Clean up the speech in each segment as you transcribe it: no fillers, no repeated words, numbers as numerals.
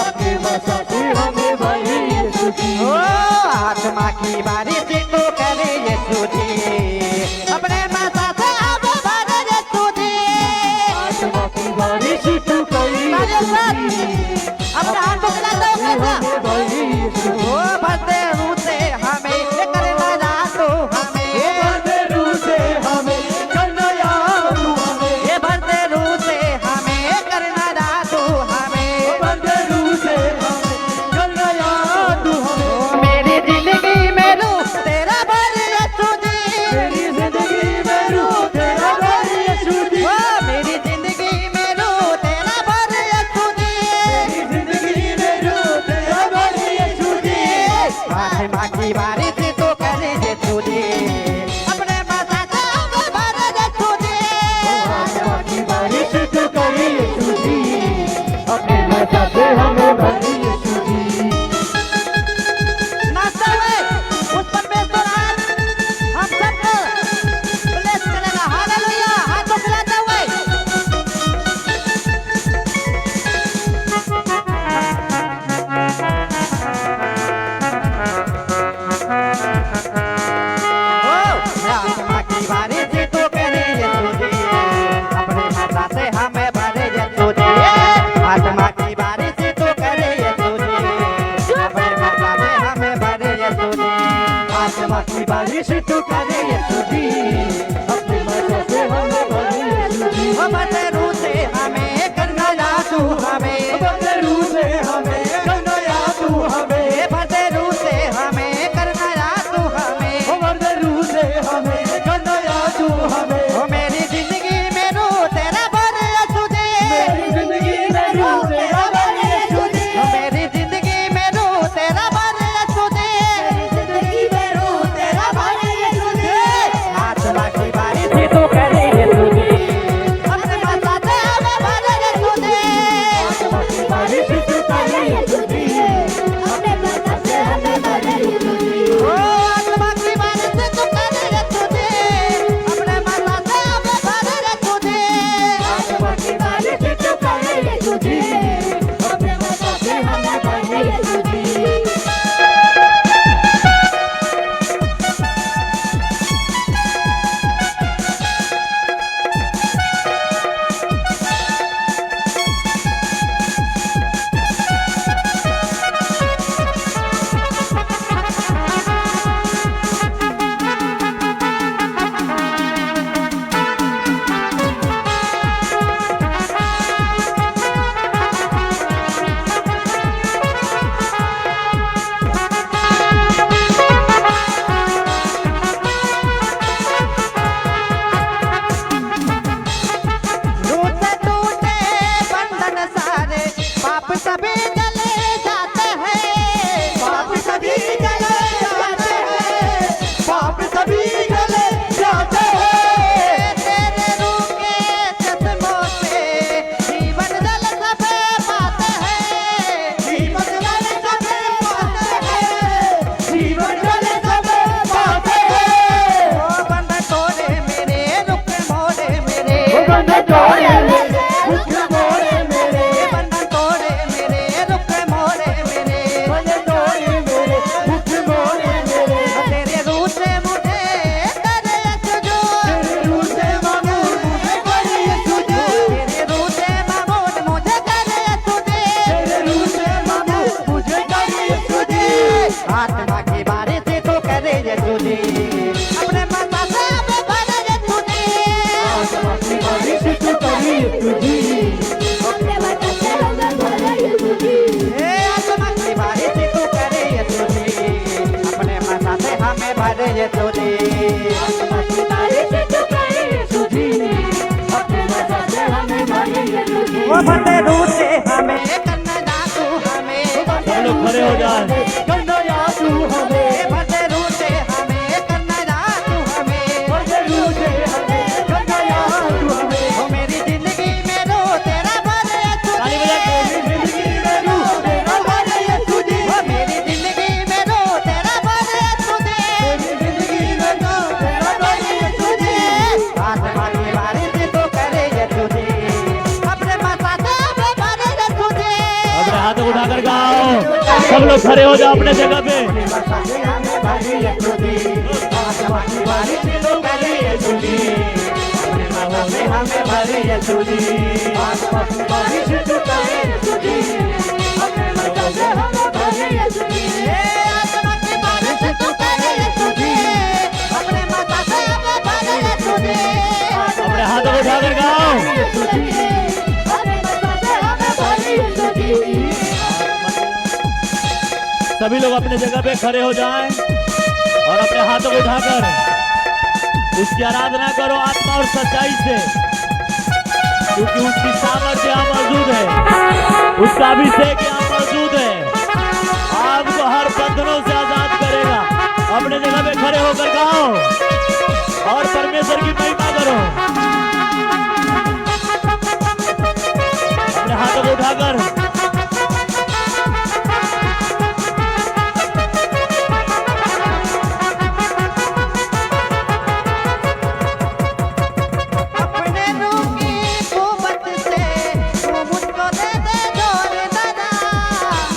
अपने बसाते हमें भरे यीशु जी। ओ आत्मा की बारिश तो करे यीशु जी, अपने बसाते हमें भरे यीशु जी। आत्मा की बारिश तू करे यीशु जी, अपने हाथ को खिलाते हो कैसा? हमें भरे यीशु जी। ओ भरते रूह से हमें करना जा तू हमें, भरते रूह से हमें करना याद तू हमें, ये भरते रूह से हमें करना जा तू हमें, भरते रूह से हमें करना याद तू हमें। मेरी जिंदगी में रूह तेरा भरे यीशु जी, मेरी जिंदगी में रूह तेरा भरे यीशु जी, ओ मेरी जिंदगी में रूह तेरा भरे यीशु जी। मेरी जिंदगी में रूह तेरा भरे यीशु जी। आत्मा की बारिश तो करे यीशु जी, अपने बसाते हमें भरे यीशु जी। आत्मा की बारिश तू करे यीशु जी, अपने बसाते हमें भरे यीशु जी। नाचते हुए उस परमेश्वर आज हम सबको ब्लेस करेगा। हालेलुया, हाथों खिलाते हुए। ओ आत्मा की बारिश तो करे यीशु जी, अपने बसाते हमें भरे यीशु जी। आत्मा की बारिश तो करे यीशु जी, अपने बसाते हमें भरे यीशु जी। आत्मा की बारिश तू करे यीशु जी, अपने बसाते हमें भरे यीशु जी। ओ भरते रूह से हमें करना जा तू हमें, भरते रूह से हमें करना याद तू हमें, ये भरते रूह से हमें करना जा तू हमें। भरते रूह से हमें करना याद तू हमें। ओ मेरी जिंदगी में रूह तेरा भरे यीशु जी, मेरी जिंदगी में रूह तेरा भरे यीशु जी, ओ मेरी जिंदगी में रूह तेरा भरे यीशु जी। जिंदगी में रूह तेरा भरे यीशु जी। आत्मा की बारिश तो करे यीशु जी, अपने बसाते हमें भरे यीशु जी। आत्मा की बारिश तू करे यीशु जी, अपने बसाते हमें भरे यीशु जी। ओ आत्मा की बारिश तो करे यीशु जी, अपने बसाते हमें भरे यीशु जी। आत्मा की बारिश तू करे यीशु जी, अपने बसाते हमें भरे यीशु जी। टूटे टूटे बंधन सारे पाप सभी जले जाते हैं, पाप सभी जले जाते हैं, पाप सभी जले जाते हैं। तेरे रूह के चश्मों से जीवन जल सब पाते हैं, जीवन जल सब पाते हैं, जीवन जल सब पाते हैं। ओ बंधन तोड़े मेरे रुख मोड़े मेरे, बंधन तोड़े मेरे, दुख मोड़े मेरे, ये बंधन तोड़े मेरे रुख मोड़े मेरे। बंधन तोड़े मेरे, दुख मोड़े मेरे। तेरे रूह से मुझे करे सुजूद, तेरे रूह से मामूल मुझे करे यीशु जी, तेरे रूह से मामूद मुझे करे सुजूद। तेरे रूह से मामूल मुझे करे यीशु जी। आत्मा की बारिश तो करे यीशु जी, अपने बसाते हमें भरे यीशु जी। आत्मा की बारिश तू करे यीशु जी, अपने बसाते हमें भरे यीशु जी। हे आत्मा की बारिश तो करे यीशु जी, अपने बसाते हमें भरे यीशु जी। आत्मा की बारिश तू करे यीशु जी, अपने बसाते हमें भरे यीशु जी। वो भरते रूह से हमें करना जा तू हमें, सब लोग खड़े हो जाए। करना याद तू हमें, हे भरते रूह से हमें करना जा तू हमें। भरते रूह से हमें करना याद तू हमें। ओ मेरी जिंदगी में रूह तेरा भरे यीशु जी, मेरी जिंदगी में रूह तेरा भरे यीशु जी, ओ मेरी जिंदगी में रूह तेरा भरे यीशु जी। मेरी जिंदगी में रूह तेरा भरे यीशु जी। आत्मा की बारिश तो करे यीशु जी, अपने बसाते हमें भरे यीशु जी। हाथ उठाकर उठाकर गाओ। सब लोग खड़े हो जाओ अपने जगह पे। बरसाते हमें भरी यीशु जी, आसमां की बारिश तू करे यीशु जी, अपने बरसाते हमें भरी यीशु जी, आसमां की बारिश तू करे यीशु जी, अपने बरसाते हमें भरी यीशु जी, आसमां की बारिश तू करे यीशु जी, अपने बरसाते हमें भरे यीशु जी। अपने हाथों को उठाकर गाओ। यीशु जी, अपने बरसाते हमें भरी यीशु जी। सभी लोग अपने जगह पे खड़े हो जाएं और अपने हाथों को उठाकर उसकी आराधना करो आत्मा और सच्चाई से, क्योंकि उसकी सामर्थ्य यहाँ मौजूद है, उसका अभिषेक यहाँ मौजूद है, आपको हर बंधनों से आजाद करेगा। अपने जगह पे खड़े होकर गाओ और परमेश्वर की महिमा करो। अपने हाथों को उठाकर अपने रूह की कुव्वत से तू मुझको दे दे जोर दादा,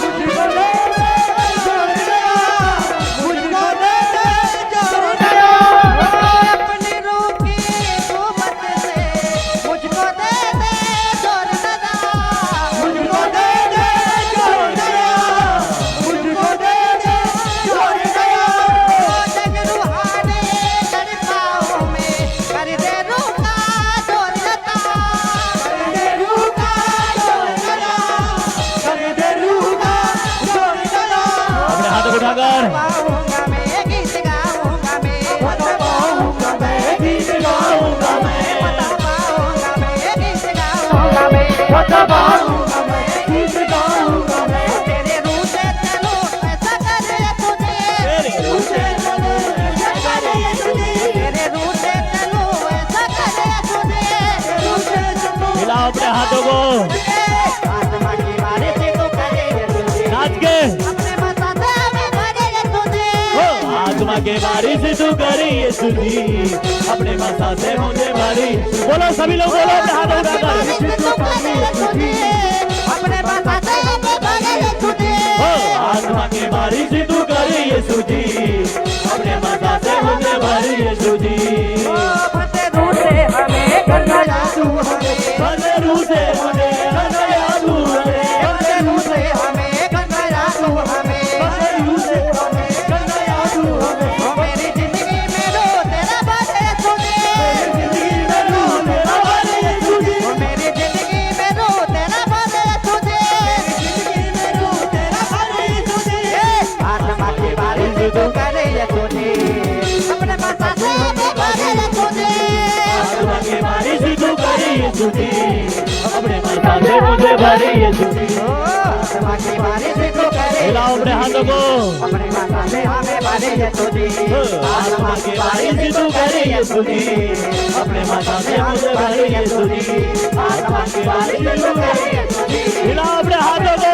मुझको दे दे जोर दादा, मुझको दे दे जोर दादा। अपनी रूह की कुव्वत से मुझको दे दे जोर दादा, मुझको दे दे जोर दादा, मुझको दे दे जोर दादा। जग रूहानी तड़पाओं में कर दे रूह का जोर दादा, कर दे रूह का जोर दादा, कर दे रूह का जोर दादा। अपने हाथों को उठाकर गाऊंगा मैं गीत गाऊंगा मैं, बताऊंगा मैं गीत गाऊंगा मैं, बताऊंगा मैं गीत गाऊंगा मैं, बताऊंगा मैं गीत गाऊंगा मैं, तेरे रूह से चलो ऐसा करे तुझे, तेरे रूह से चलो ऐसा करे तुझे, तेरे रूह से चलो ऐसा करे तुझे, रूह से चलो हिलाओ अपने हाथों को आत्मा की बारिश तू करे तुझे, नाच के। अपने मसाते में भरे तुझे। ओ आत्मा के बारिश तू करी यीशु जी, अपने मसा से मुझे भरी। बोलो सभी लोग बोलो अपने हाथों उठाकर। अपने मसाते में भरे तुझे। ओ आत्मा के बारिश तू करी यीशु जी, अपने मसा से मुझे भरी यीशु जी। फते रूह से हमें करना तू हमें भले रूह से मुझे हटाया तू हमें, फते रूह से हमें करना तू हमें। रूह से हमें करना तू हमें, ओ मेरी जिंदगी में रो तेरा भरे तुझे, जिंदगी में रो तेरा भरे यीशु जी, ओ मेरी जिंदगी में रो तेरा भरे तुझे। जिंदगी में रो तेरा भरे यीशु जी, आत्मा की बारिश तू करे तुझे, अपने मसाते में भरे तुझे। आत्मा के बारिश तू करी यीशु जी, अपने मसा से मुझे भरी यीशु जी। आत्मा की बारिश तू करे, हिलाओ अपने हाथों को। अपने मसाते हमें भरे तुझे। आत्मा के बारिश तू करी यीशु जी, अपने मसा से मुझे भरी यीशु जी। आत्मा के बारिश तू करी यीशु जी। हिलाओ अपने हाथों को।